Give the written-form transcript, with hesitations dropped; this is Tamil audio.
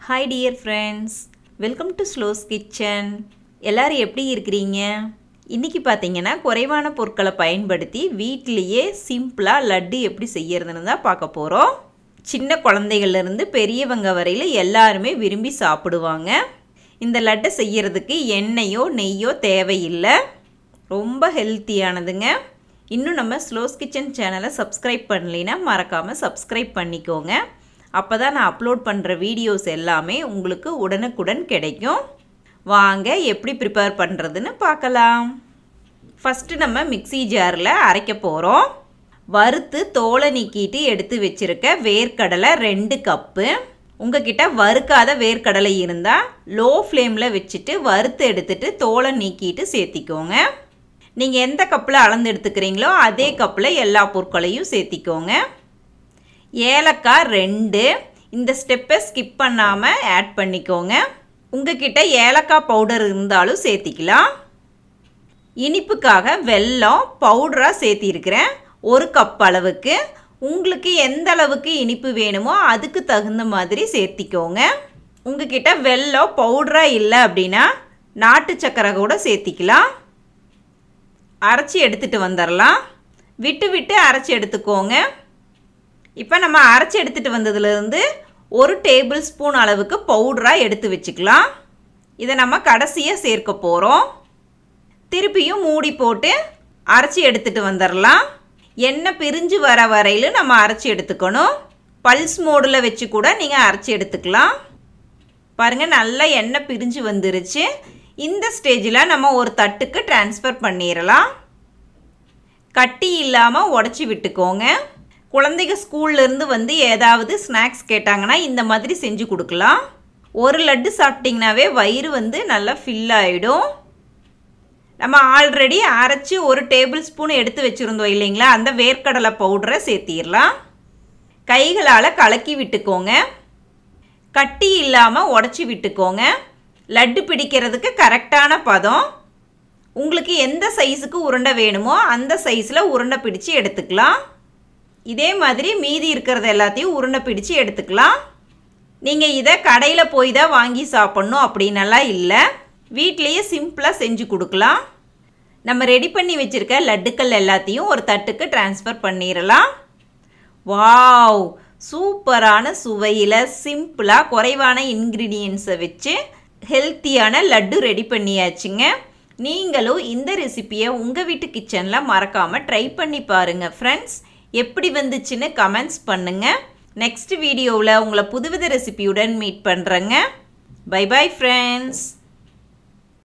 Hi dear friends, welcome to Slo's Kitchen. எல்லாரும் எப்படி இருக்கீங்க? இன்னைக்கு பாத்தீங்கன்னா குறைவான பொருட்களை பயன்படுத்தி வீட்லயே சிம்பிளா லட்டு எப்படி செய்யறதுன்னு தான் பார்க்க போறோம். சின்ன குழந்தைகள்ல இருந்து பெரியவங்க வரையில எல்லாரும் விரும்பி சாப்பிடுவாங்க. இந்த லட்டு செய்யறதுக்கு எண்ணெயோ நெய்யோ தேவையில்லை. ரொம்ப ஹெல்தியானதுங்க. இன்னும் நம்ம Slo's Kitchen சேனலை சப்ஸ்கிரைப் பண்ணலைனா மறக்காம சப்ஸ்கிரைப் பண்ணிக்கோங்க. அப்பதான் நான் அப்லோட் பண்ற வீடியோஸ் எல்லாமே உங்களுக்கு உடனுக்குடன் கிடைக்கும். வாங்க எப்படி ப்ரிப்பேர் பண்றதுன்னு பார்க்கலாம். ஃபர்ஸ்ட் நம்ம மிக்ஸி ஜார்ல அரைக்க போறோம். வறுத்து தோலை நீக்கிட்டு எடுத்து வச்சிருக்க வேர்க்கடலை 2 கப். உங்ககிட்ட வறுக்காத வேர்க்கடலை இருந்தா லோ ஃப்ளேம்ல வச்சிட்டு வறுத்து எடுத்துட்டு தோலை நீக்கிட்டு சேர்த்திக்கோங்க. நீங்க எந்த கப்ல அளந்து எடுத்துக்கறீங்களோ அதே கப்ல எல்லா பொருட்களையும் சேர்த்திக்கோங்க. ஏலக்காய் 2. இந்த ஸ்டெப்பை ஸ்கிப் பண்ணாம ஆட் பண்ணிக்கோங்க. உங்ககிட்ட ஏலக்காய் பவுடர் இருந்தாலும் சேர்த்திக்கலாம். இனிப்புக்காக வெல்லம் பவுடரா சேர்த்தி இருக்கிறேன் 1 கப் அளவுக்கு. உங்களுக்கு எந்த அளவுக்கு இனிப்பு வேணுமோ அதுக்கு தகுந்த மாதிரி சேர்த்திக்கோங்க. உங்ககிட்ட வெல்லம் பவுடரா இல்லை அப்படின்னா நாட்டு சக்கரை கூட சேர்த்திக்கலாம். அரைச்சி எடுத்துட்டு வந்துடலாம். விட்டு விட்டு அரைச்சி எடுத்துக்கோங்க. இப்போ நம்ம அரைச்சி எடுத்துட்டு வந்ததுலேருந்து 1 டேபிள் ஸ்பூன் அளவுக்கு பவுடராக எடுத்து வச்சுக்கலாம். இதை நம்ம கடைசியாக சேர்க்க போகிறோம். திருப்பியும் மூடி போட்டு அரைச்சி எடுத்துட்டு வந்துடலாம். எண்ணெய் பிரிஞ்சு வர வரையிலும் நம்ம அரைச்சி எடுத்துக்கணும். பல்ஸ் மோடில் வச்சு கூட நீங்கள் அரைச்சி எடுத்துக்கலாம். பாருங்கள், நல்லா எண்ணெய் பிரிஞ்சு வந்துருச்சு. இந்த ஸ்டேஜில் நம்ம ஒரு தட்டுக்கு ட்ரான்ஸ்ஃபர் பண்ணிடலாம். கட்டி இல்லாமல் உடச்சி விட்டுக்கோங்க. குழந்தைங்க ஸ்கூல்லேருந்து வந்து ஏதாவது ஸ்நாக்ஸ் கேட்டாங்கன்னா இந்த மாதிரி செஞ்சு கொடுக்கலாம். ஒரு லட்டு சாப்பிட்டிங்கனாவே வயிறு வந்து நல்லா ஃபில் ஆகிடும். நம்ம ஆல்ரெடி அரைச்சி 1 டேபிள் ஸ்பூன் எடுத்து வச்சுருந்தோம் இல்லைங்களா, அந்த வேர்க்கடலை பவுடரை சேர்த்திடலாம். கைகளால் கலக்கி விட்டுக்கோங்க. கட்டி இல்லாமல் உடச்சி விட்டுக்கோங்க. லட்டு பிடிக்கிறதுக்கு கரெக்டான பதம். உங்களுக்கு எந்த சைஸுக்கு உருண்டை வேணுமோ அந்த சைஸில் உருண்டை பிடிச்சி எடுத்துக்கலாம். இதே மாதிரி மீதி இருக்கிறது எல்லாத்தையும் உருண்டை பிடிச்சு எடுத்துக்கலாம். நீங்கள் இதை கடையில் போய் தான் வாங்கி சாப்பிட்ணும் அப்படின்னலாம் இல்லை. வீட்லேயே சிம்பிளாக செஞ்சு கொடுக்கலாம். நம்ம ரெடி பண்ணி வச்சுருக்க லட்டுக்கள் எல்லாத்தையும் ஒரு தட்டுக்கு ட்ரான்ஸ்ஃபர் பண்ணிடலாம். வாவ், சூப்பரான சுவையில் சிம்பிளாக குறைவான இன்க்ரீடியன்ஸை வச்சு ஹெல்த்தியான லட்டு ரெடி பண்ணியாச்சுங்க. நீங்களும் இந்த ரெசிபியை உங்கள் வீட்டு கிச்சனில் மறக்காமல் ட்ரை பண்ணி பாருங்கள் ஃப்ரெண்ட்ஸ். எப்படி வந்துச்சுன்னு கமெண்ட்ஸ் பண்ணுங்கள். நெக்ஸ்ட் வீடியோவில் உங்களை புதுவித ரெசிபியுடன் மீட் பண்ணுறேங்க. Bye bye friends.